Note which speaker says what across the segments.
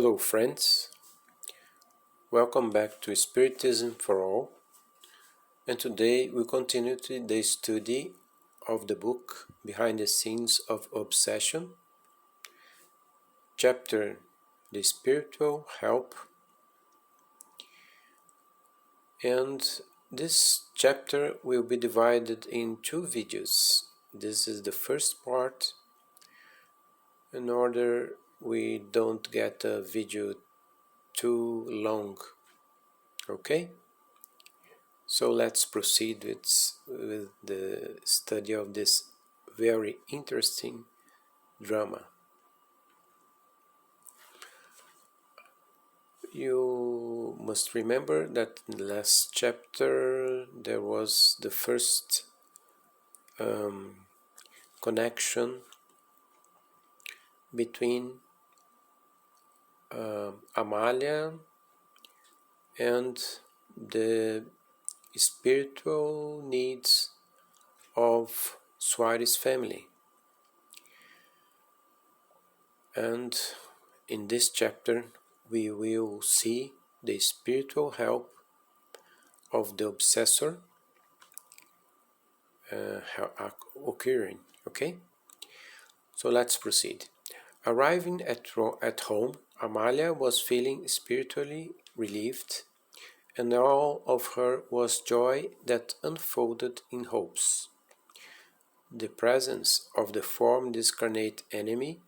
Speaker 1: Hello friends, welcome back to Spiritism for All, and today we continue the study of the book Behind the Scenes of Obsession, chapter The Spiritual Help, and this chapter will be divided in two videos. This is the first part, in order we don't get a video too long. Okay? So let's proceed with the study of this very interesting drama. You must remember that in the last chapter there was the first connection between Amalia and the spiritual needs of Suarez family. And in this chapter we will see the spiritual help of the obsessor occurring. Okay? So let's proceed. Arriving at home, Amalia was feeling spiritually relieved, and all of her was joy that unfolded in hopes. The presence of the form discarnate enemy,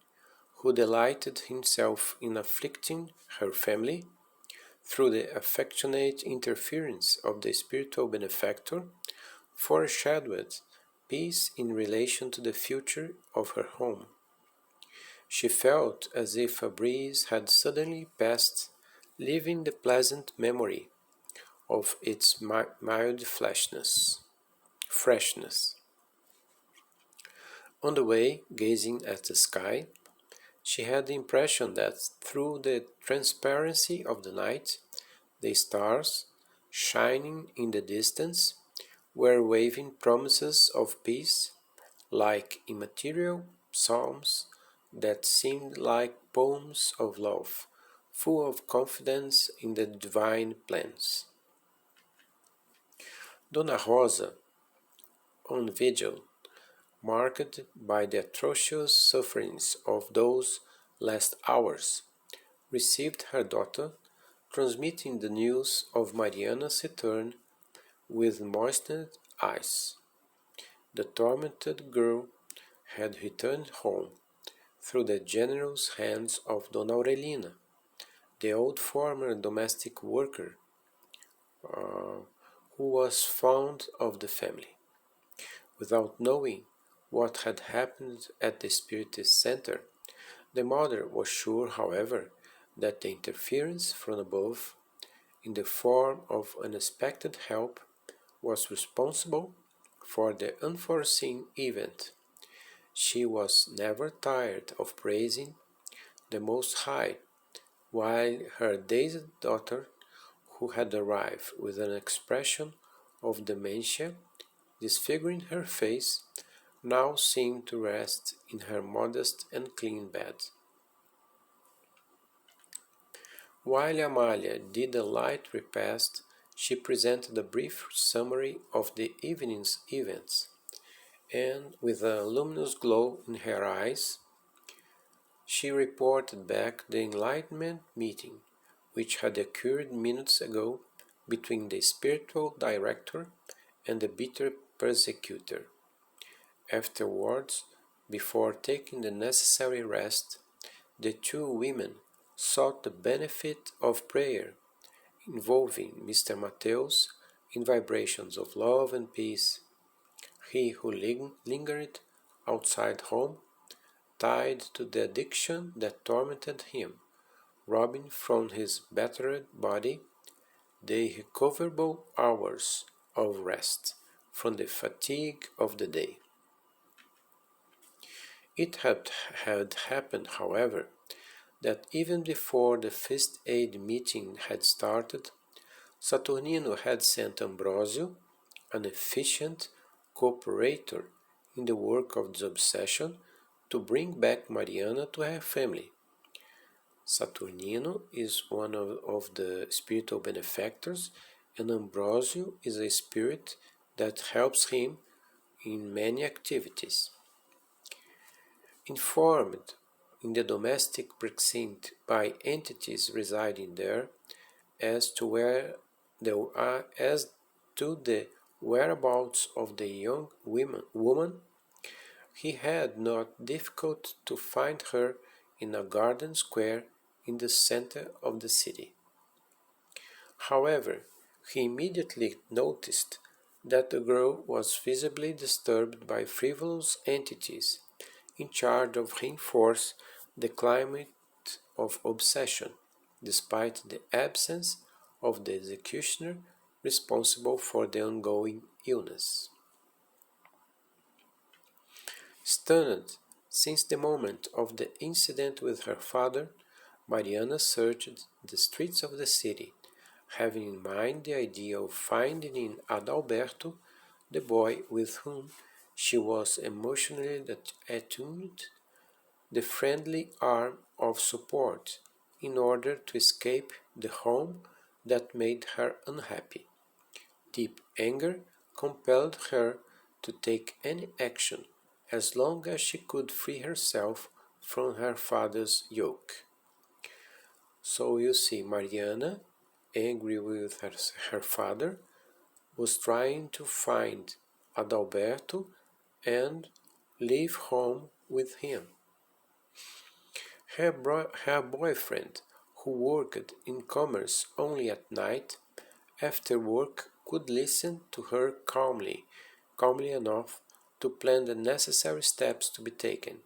Speaker 1: who delighted himself in afflicting her family, through the affectionate interference of the spiritual benefactor, foreshadowed peace in relation to the future of her home. She felt as if a breeze had suddenly passed, leaving the pleasant memory of its mild freshness. On the way, gazing at the sky, she had the impression that through the transparency of the night, the stars, shining in the distance, were waving promises of peace, like immaterial psalms that seemed like poems of love, full of confidence in the divine plans. Dona Rosa, on vigil, marked by the atrocious sufferings of those last hours, received her daughter, transmitting the news of Mariana's return with moistened eyes. The tormented girl had returned home through the generous hands of Dona Aurelina, the old former domestic worker, who was fond of the family. Without knowing what had happened at the Spiritist center, the mother was sure, however, that the interference from above, in the form of unexpected help, was responsible for the unforeseen event. She was never tired of praising the Most High, while her dazed daughter, who had arrived with an expression of dementia disfiguring her face, now seemed to rest in her modest and clean bed. While Amalia did a light repast, she presented a brief summary of the evening's events, and with a luminous glow in her eyes, she reported back the enlightenment meeting which had occurred minutes ago between the spiritual director and the bitter persecutor. Afterwards, before taking the necessary rest, the two women sought the benefit of prayer, involving Mr. Mateus in vibrations of love and peace. He who lingered outside home, tied to the addiction that tormented him, robbing from his battered body the recoverable hours of rest from the fatigue of the day. It had happened, however, that even before the first aid meeting had started, Saturnino had sent Ambrosio, an efficient cooperator in the work of disobsession, to bring back Mariana to her family. Saturnino is one of the spiritual benefactors, and Ambrosio is a spirit that helps him in many activities. Informed in the domestic precinct by entities residing there as to the whereabouts of the young woman, he had not difficult to find her in a garden square in the center of the city. However, he immediately noticed that the girl was visibly disturbed by frivolous entities in charge of reinforce the climate of obsession, despite the absence of the executioner responsible for the ongoing illness. Stunned since the moment of the incident with her father, Mariana searched the streets of the city, having in mind the idea of finding in Adalberto the boy with whom she was emotionally attuned, the friendly arm of support, in order to escape the home that made her unhappy. Deep anger compelled her to take any action as long as she could free herself from her father's yoke. So you see, Mariana, angry with her father, was trying to find Adalberto and leave home with him. Her boyfriend, who worked in commerce only at night, after work could listen to her calmly enough to plan the necessary steps to be taken.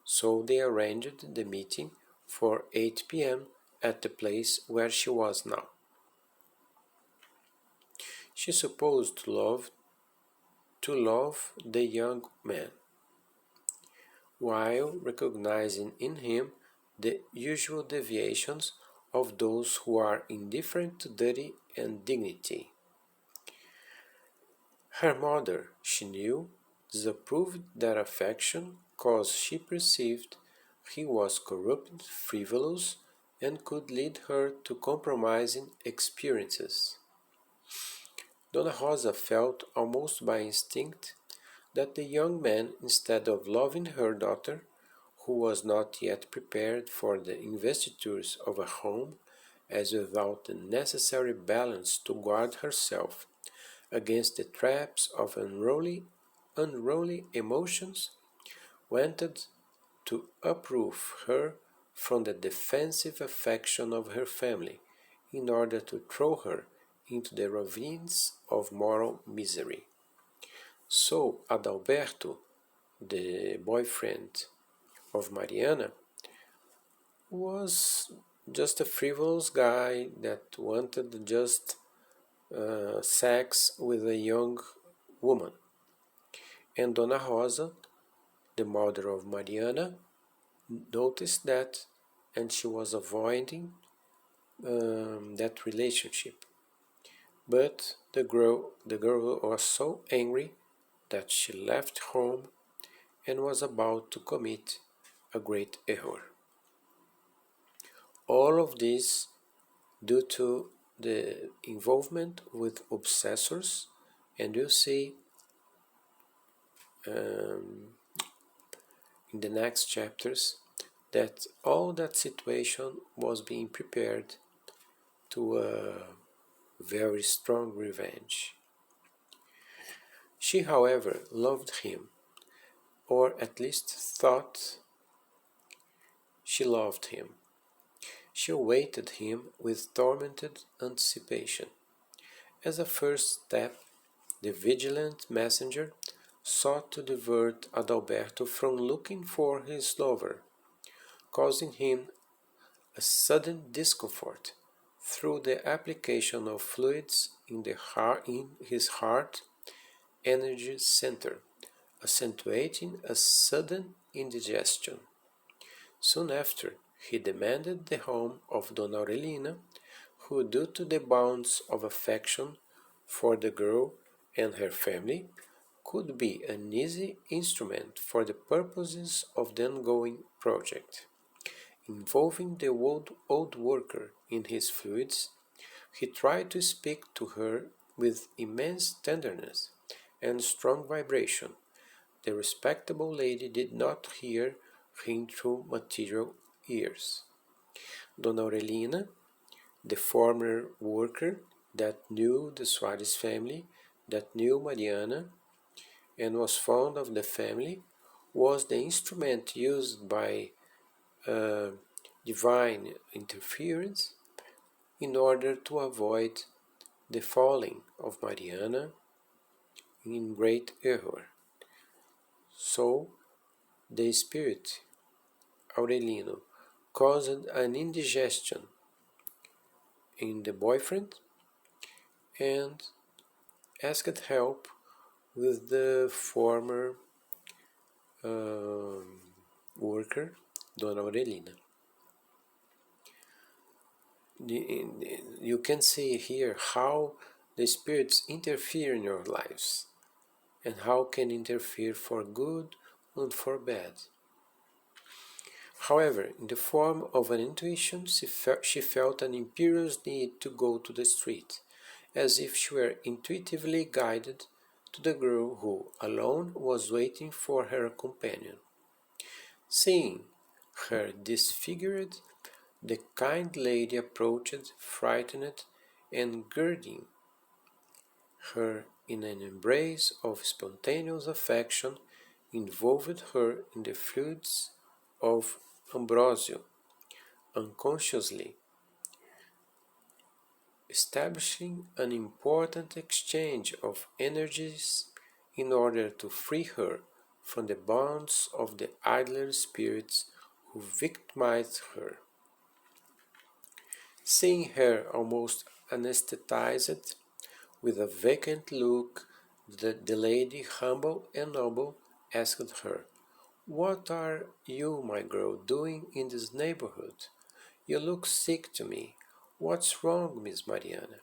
Speaker 1: So they arranged the meeting for 8 p.m. at the place where she was now. She supposed to love the young man, while recognizing in him the usual deviations of those who are indifferent to duty and dignity. Her mother, she knew, disapproved that affection cause she perceived he was corrupt, frivolous, and could lead her to compromising experiences. Dona Rosa felt almost by instinct that the young man, instead of loving her daughter, who was not yet prepared for the investitures of a home, as without the necessary balance to guard herself against the traps of unruly emotions, wanted to uproot her from the defensive affection of her family in order to throw her into the ravines of moral misery. So Adalberto, the boyfriend of Mariana, was just a frivolous guy that wanted just sex with a young woman. And Dona Rosa, the mother of Mariana, noticed that, and she was avoiding that relationship. But the girl was so angry that she left home and was about to commit a great error. All of this due to the involvement with obsessors, and you'll see in the next chapters that all that situation was being prepared to a very strong revenge. She, however, loved him, or at least thought she loved him. She awaited him with tormented anticipation. As a first step, the vigilant messenger sought to divert Adalberto from looking for his lover, causing him a sudden discomfort through the application of fluids in his heart energy center, accentuating a sudden indigestion. Soon after, he demanded the home of Dona Aurelina, who, due to the bonds of affection for the girl and her family, could be an easy instrument for the purposes of the ongoing project. involving the old worker in his fluids, he tried to speak to her with immense tenderness and strong vibration. The respectable lady did not hear him through material ears. Dona Aurelina, the former worker that knew the Soares family, that knew Mariana, and was fond of the family, was the instrument used by divine interference in order to avoid the falling of Mariana in great error. So the spirit Aurelino caused an indigestion in the boyfriend and asked help with the former worker, Dona Aurelina. You can see here how the spirits interfere in your lives and how can interfere for good and for bad. However, in the form of an intuition, she felt an imperious need to go to the street, as if she were intuitively guided to the girl who, alone, was waiting for her companion. Seeing her disfigured, the kind lady approached, frightened, and girding her in an embrace of spontaneous affection, involved her in the fluids of Ambrosio, unconsciously establishing an important exchange of energies in order to free her from the bonds of the idler spirits who victimized her. Seeing her almost anesthetized, with a vacant look, the lady, humble and noble, asked her, "What are you, my girl, doing in this neighborhood? You look sick to me. What's wrong, Miss Mariana?"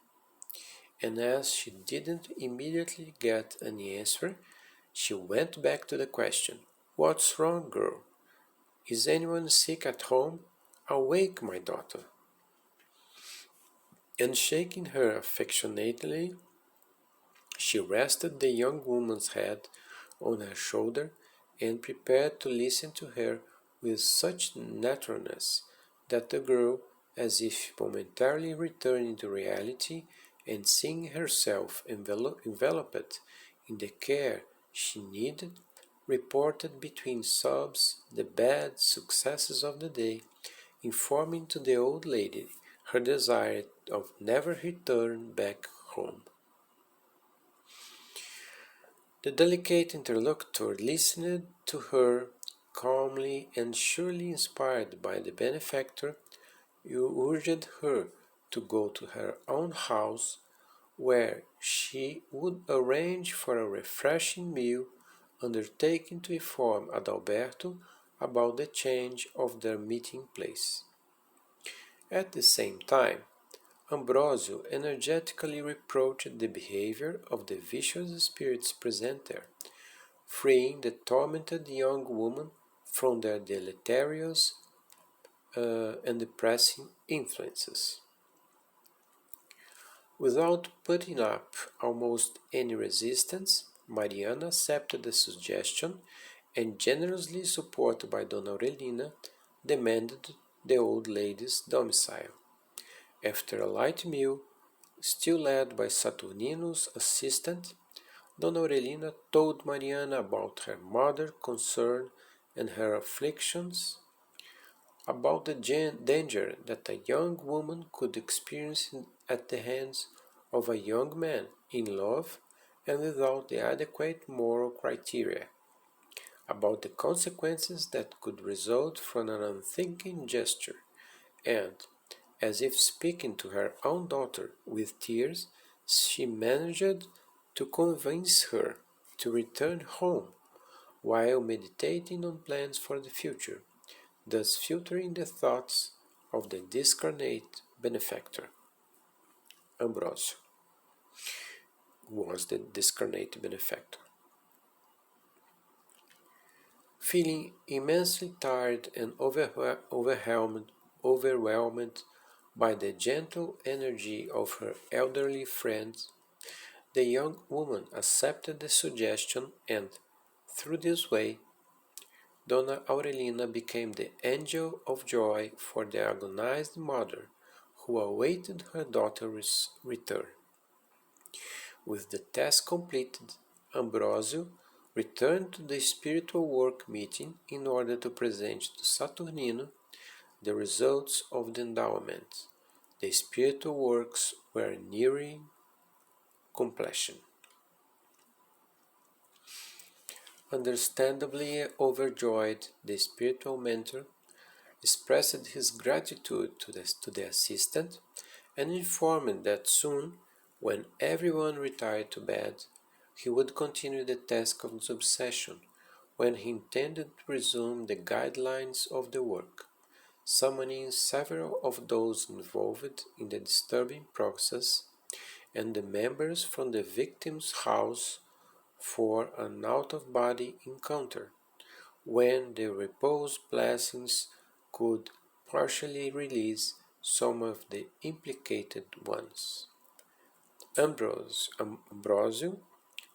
Speaker 1: And as she didn't immediately get any answer, she went back to the question, "What's wrong, girl? Is anyone sick at home? Awake, my daughter." And shaking her affectionately, she rested the young woman's head on her shoulder and prepared to listen to her with such naturalness that the girl, as if momentarily returning to reality and seeing herself enveloped in the care she needed, reported between sobs the bad successes of the day, informing to the old lady her desire of never return back home. The delicate interlocutor listened to her calmly, and surely inspired by the benefactor, urged her to go to her own house, where she would arrange for a refreshing meal, undertaking to inform Adalberto about the change of their meeting place. At the same time, Ambrosio energetically reproached the behavior of the vicious spirits present there, freeing the tormented young woman from their deleterious and depressing influences. Without putting up almost any resistance, Mariana accepted the suggestion and, generously supported by Dona Aurelina, demanded the old lady's domicile. After a light meal, still led by Saturnino's assistant, Dona Aurelina told Mariana about her mother's concern and her afflictions, about the danger that a young woman could experience at the hands of a young man in love and without the adequate moral criteria, about the consequences that could result from an unthinking gesture, and, as if speaking to her own daughter with tears, she managed to convince her to return home while meditating on plans for the future, thus filtering the thoughts of the discarnate benefactor. Ambrosio was the discarnate benefactor. Feeling immensely tired and overwhelmed by the gentle energy of her elderly friend, the young woman accepted the suggestion and, through this way, Donna Aurelina became the angel of joy for the agonized mother who awaited her daughter's return. With the task completed, Ambrosio returned to the spiritual work meeting in order to present to Saturnino the results of the endowment. The spiritual works were nearing completion. Understandably overjoyed, the spiritual mentor expressed his gratitude to the assistant and informed that soon, when everyone retired to bed, he would continue the task of obsession, when he intended to resume the guidelines of the work, summoning several of those involved in the disturbing process and the members from the victim's house for an out-of-body encounter, when the reposed blessings could partially release some of the implicated ones. Ambrosio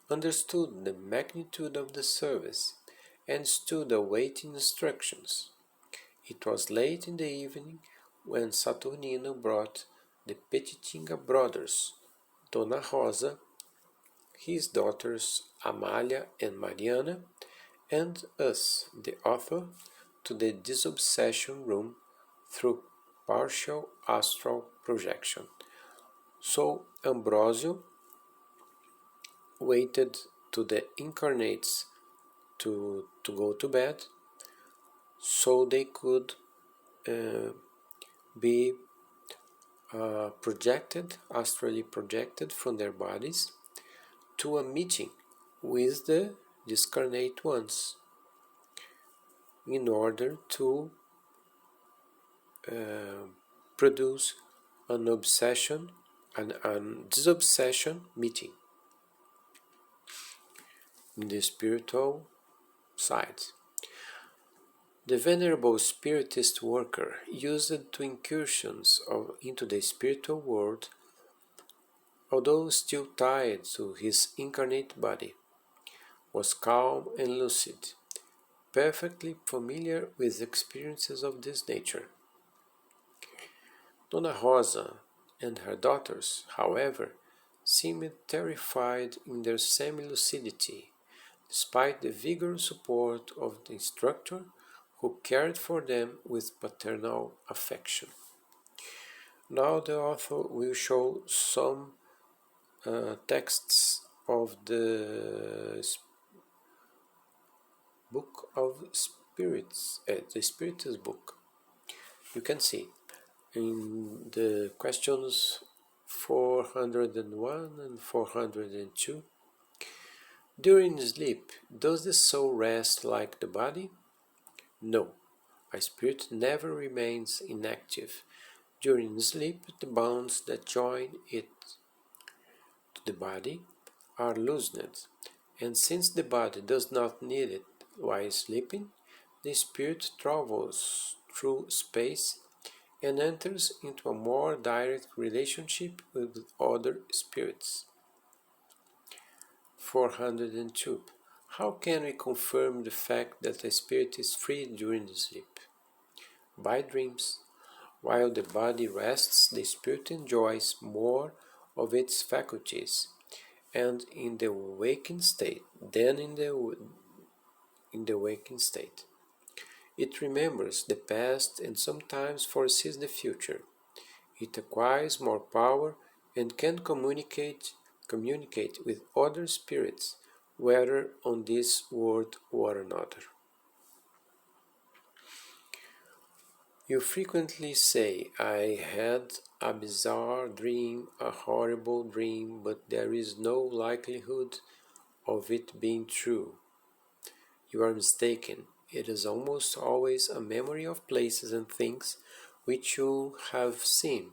Speaker 1: understood the magnitude of the service and stood awaiting instructions. It was late in the evening when Saturnino brought the Petitinga brothers, Dona Rosa, his daughters Amalia and Mariana, and us, the author, to the disobsession room through partial astral projection. So Ambrosio waited to the incarnates to go to bed so they could be astrally projected from their bodies to a meeting with the discarnate ones in order to produce an disobsession meeting in the spiritual side. The venerable Spiritist worker used to incursions into the spiritual world, although still tied to his incarnate body, was calm and lucid, perfectly familiar with experiences of this nature. Dona Rosa and her daughters, however, seemed terrified in their semi-lucidity, despite the vigorous support of the instructor who cared for them with paternal affection. Now the author will show some texts of the book of spirits, the Spiritist book. You can see in the questions 401 and 402. During sleep, does the soul rest like the body? No, a spirit never remains inactive. During sleep, the bonds that join it to the body are loosened, and since the body does not need it while sleeping, the spirit travels through space and enters into a more direct relationship with other spirits. 402. How can we confirm the fact that a spirit is free during sleep? By dreams. While the body rests, the spirit enjoys more of its faculties and in the waking state than in the waking state. It remembers the past and sometimes foresees the future. It acquires more power and can communicate with other spirits, whether on this world or another. You frequently say, I had a bizarre dream, a horrible dream, but there is no likelihood of it being true. You are mistaken. It is almost always a memory of places and things which you have seen,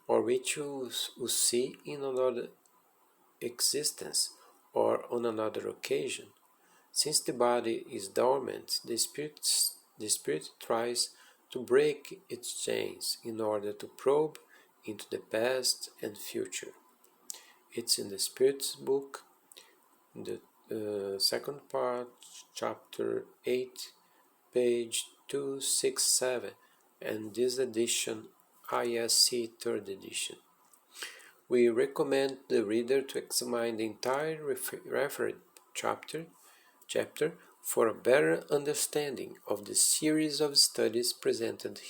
Speaker 1: or which you will see in another existence or on another occasion. Since the body is dormant, the spirit tries to break its chains in order to probe into the past and future. It's in the Spirit's book, in the second part, chapter 8, page 267, and this edition, ISC 3rd edition. We recommend the reader to examine the entire referred chapter for a better understanding of the series of studies presented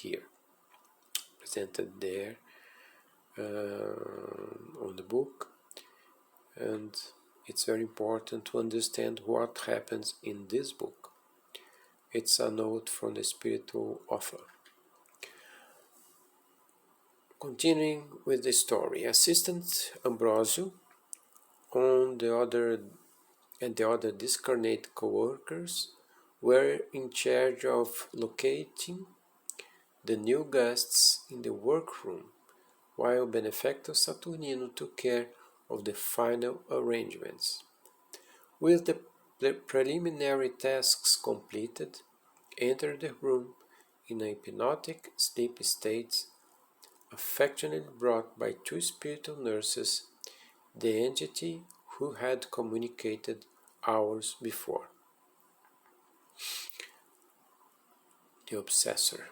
Speaker 1: there on the book, and it's very important to understand what happens in this book. It's a note from the spiritual author. Continuing with the story, Assistant Ambrosio and the other discarnate co-workers were in charge of locating the new guests in the workroom, while Benefactor Saturnino took care of the final arrangements. With the preliminary tasks completed, entered the room in a hypnotic sleep state, affectionately brought by two spiritual nurses, the entity who had communicated hours before. The obsessor.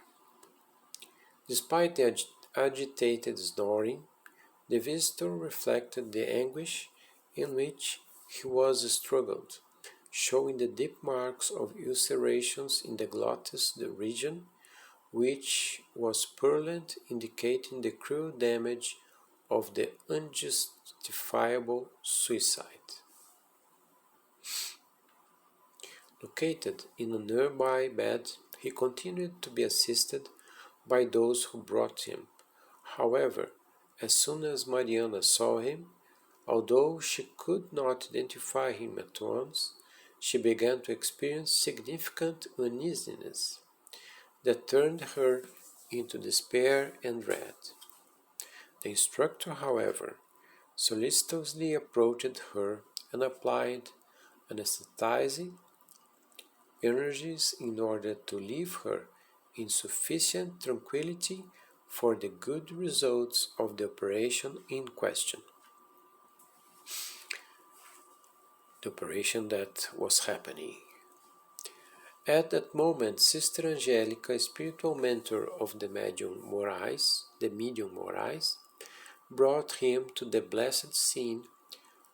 Speaker 1: Despite the agitated snoring, the visitor reflected the anguish in which he was struggled, showing the deep marks of ulcerations in the glottis region, which was purulent, indicating the cruel damage of the unjustifiable suicide. Located in a nearby bed, he continued to be assisted by those who brought him. However, as soon as Mariana saw him, although she could not identify him at once, she began to experience significant uneasiness that turned her into despair and dread. The instructor, however, solicitously approached her and applied anesthetizing energies in order to leave her in sufficient tranquility for the good results of the operation in question. The operation that was happening. At that moment, Sister Angelica, spiritual mentor of the medium Moraes, brought him to the blessed scene,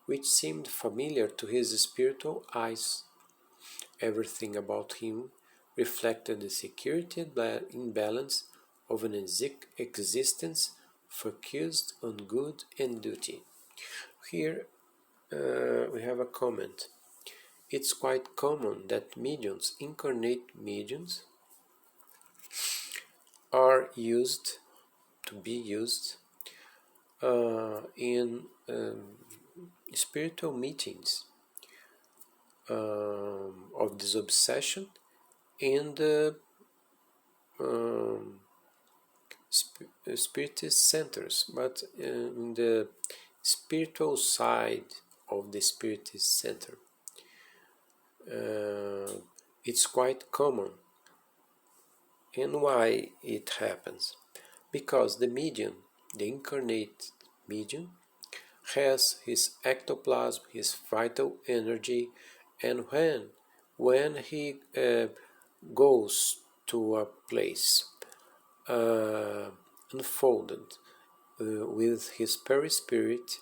Speaker 1: which seemed familiar to his spiritual eyes. Everything about him reflected the security and imbalance of an existence focused on good and duty. Here we have a comment. It's quite common that mediums, incarnate mediums, are used in spiritual meetings of this obsession in the Spiritist centers, but in the spiritual side of the Spiritist center. It's quite common. And why it happens? Because the medium, the incarnate medium, has his ectoplasm, his vital energy, and when he goes to a place unfolded with his perispirit,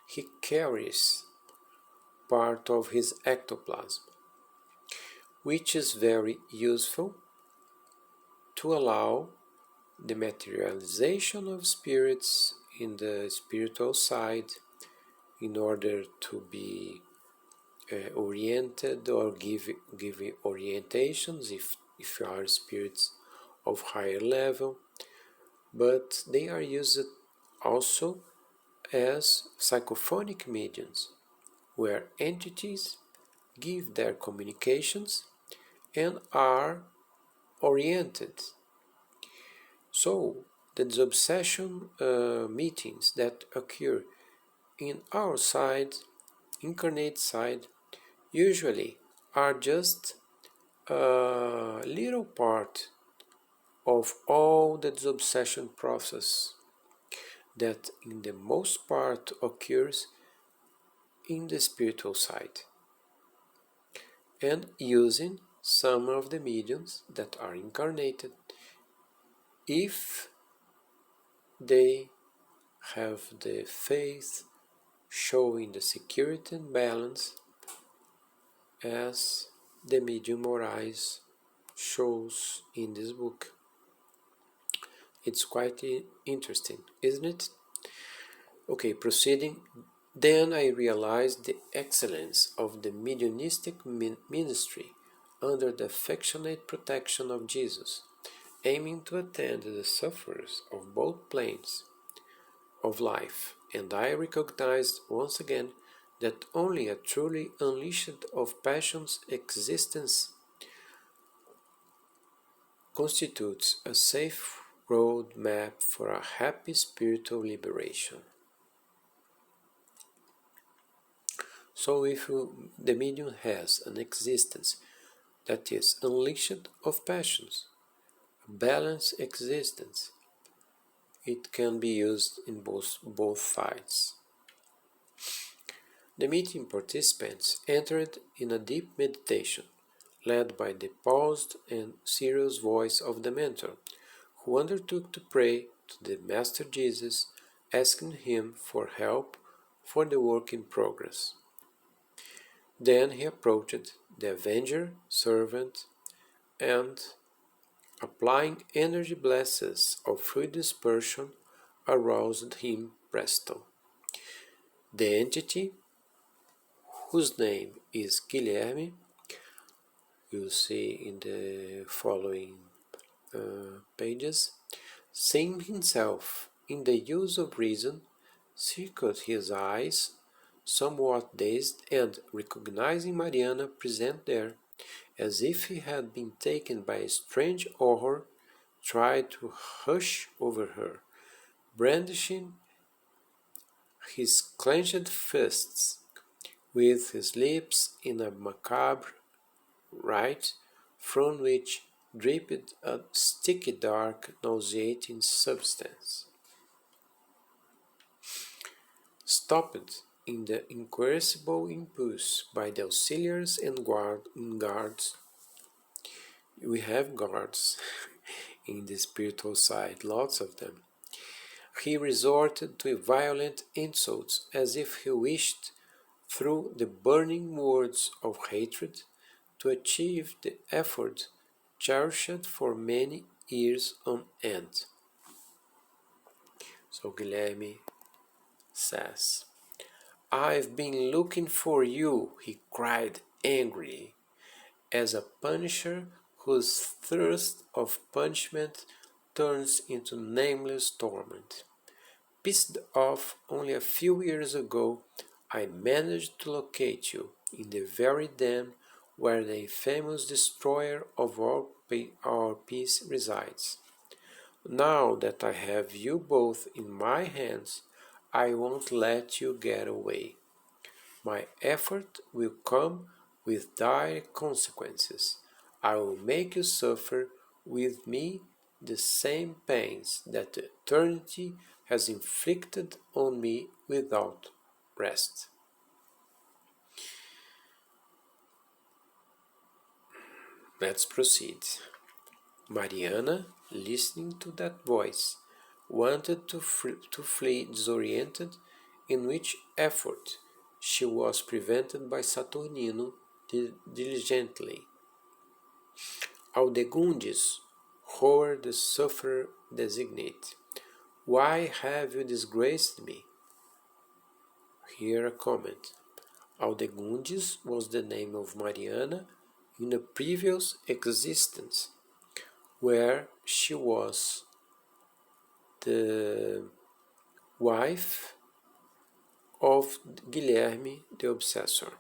Speaker 1: he carries part of his ectoplasm, which is very useful to allow the materialization of spirits in the spiritual side in order to be oriented or give orientations if you are spirits of higher level, but they are used also as psychophonic mediums, where entities give their communications and are oriented. So, the disobsession meetings that occur in our side, incarnate side, usually are just a little part of all the disobsession process that in the most part occurs in the spiritual side, and using some of the mediums that are incarnated, if they have the faith showing the security and balance as the medium Moraes shows in this book. It's quite interesting, isn't it? Okay, proceeding. Then I realized the excellence of the mediumistic ministry under the affectionate protection of Jesus, aiming to attend to the sufferers of both planes of life, and I recognized once again that only a truly unleashed of passion's existence constitutes a safe road map for a happy spiritual liberation. So if the medium has an existence that is unleashed of passions, a balanced existence, it can be used in both sides. The meeting participants entered in a deep meditation, led by the paused and serious voice of the mentor, who undertook to pray to the Master Jesus, asking him for help for the work in progress. Then he approached the avenger servant and, applying energy blesses of free dispersion, aroused him presto. The entity, whose name is Guilherme, you'll see in the following pages, seeing himself in the use of reason, circled his eyes, somewhat dazed, and, recognizing Mariana present there, as if he had been taken by a strange horror, tried to hush over her, brandishing his clenched fists, with his lips in a macabre rite, from which dripped a sticky, dark, nauseating substance. Stopped in the incoercible impulse by the auxiliaries and guards. We have guards in the spiritual side, lots of them. He resorted to violent insults as if he wished, through the burning words of hatred, to achieve the effort cherished for many years on end. So Guilherme says, "I've been looking for you," he cried angrily, as a punisher whose thirst of punishment turns into nameless torment. Pissed off only a few years ago, I managed to locate you in the very den where the infamous destroyer of our peace resides. Now that I have you both in my hands, I won't let you get away. My effort will come with dire consequences. I will make you suffer with me the same pains that eternity has inflicted on me without rest." Let's proceed. Mariana, listening to that voice, wanted to flee disoriented, in which effort she was prevented by Saturnino diligently. Aldegundis, horror the sufferer designate. Why have you disgraced me? Here a comment. Aldegundis was the name of Mariana in a previous existence, where she was the wife of Guilherme the Obsessor,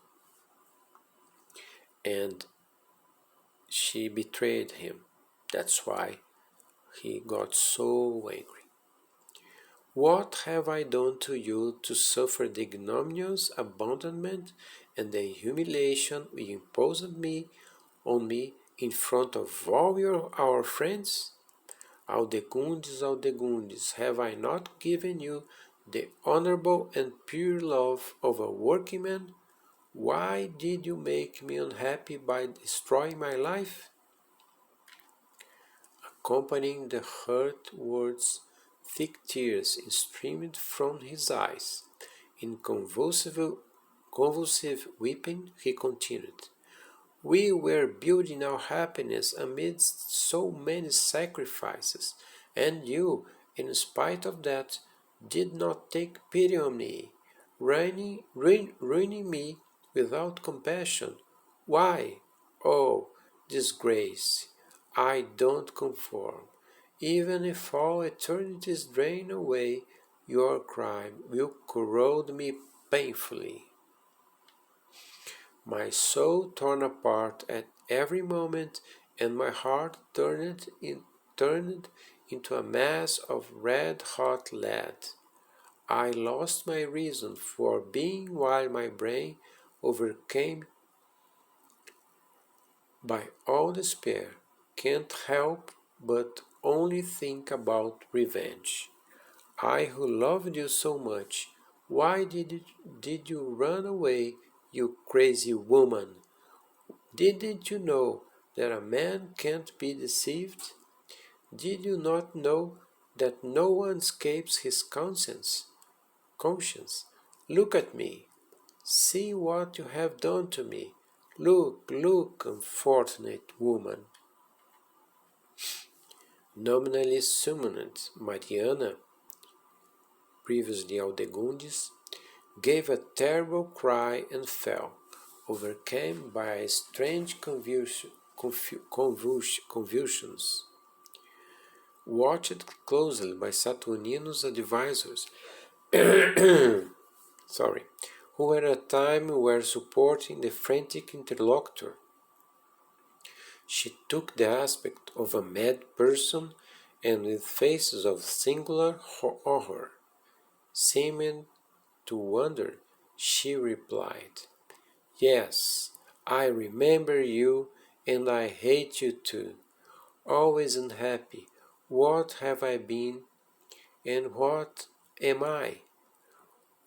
Speaker 1: and she betrayed him. That's why he got so angry. "What have I done to you to suffer the ignominious abandonment and the humiliation you imposed on me in front of all our friends? Aldegundis, have I not given you the honorable and pure love of a workingman? Why did you make me unhappy by destroying my life? Accompanying the hurt words, thick tears streamed from his eyes. In convulsive weeping, he continued, "We were building our happiness amidst so many sacrifices, and you, in spite of that, did not take pity on me, ruining me without compassion. Why? Oh, disgrace! I don't conform. Even if all eternities drain away, your crime will corrode me painfully. My soul torn apart at every moment, and my heart turned into a mass of red-hot lead. I lost my reason for being while my brain, overcame by all despair, can't help but only think about revenge. I who loved you so much, why did you run away, you crazy woman? Didn't you know that a man can't be deceived? Did you not know that no one escapes his conscience? Look at me. See what you have done to me. Look, unfortunate woman." Nominally summoned Mariana, previously Aldegundis, gave a terrible cry and fell, overcome by strange convulsions. Watched closely by Saturnino's advisors, sorry, who at a time were supporting the frantic interlocutor. She took the aspect of a mad person, and with faces of singular horror, seeming to wonder, she replied, "Yes, I remember you, and I hate you too. Always unhappy. What have I been, and what am I?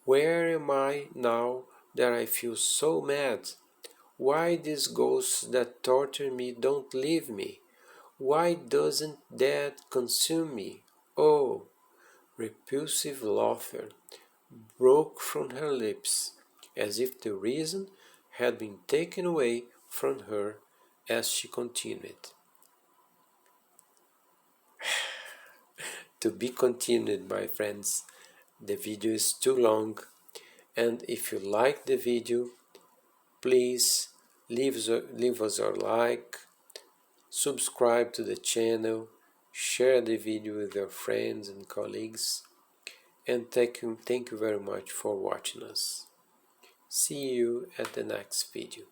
Speaker 1: Where am I now that I feel so mad? Why these ghosts that torture me don't leave me? Why doesn't that consume me? Oh!" Repulsive laughter broke from her lips, as if the reason had been taken away from her, as she continued. To be continued, my friends. The video is too long, and if you like the video, please leave us a like, subscribe to the channel, share the video with your friends and colleagues, and thank you very much for watching us. See you at the next video.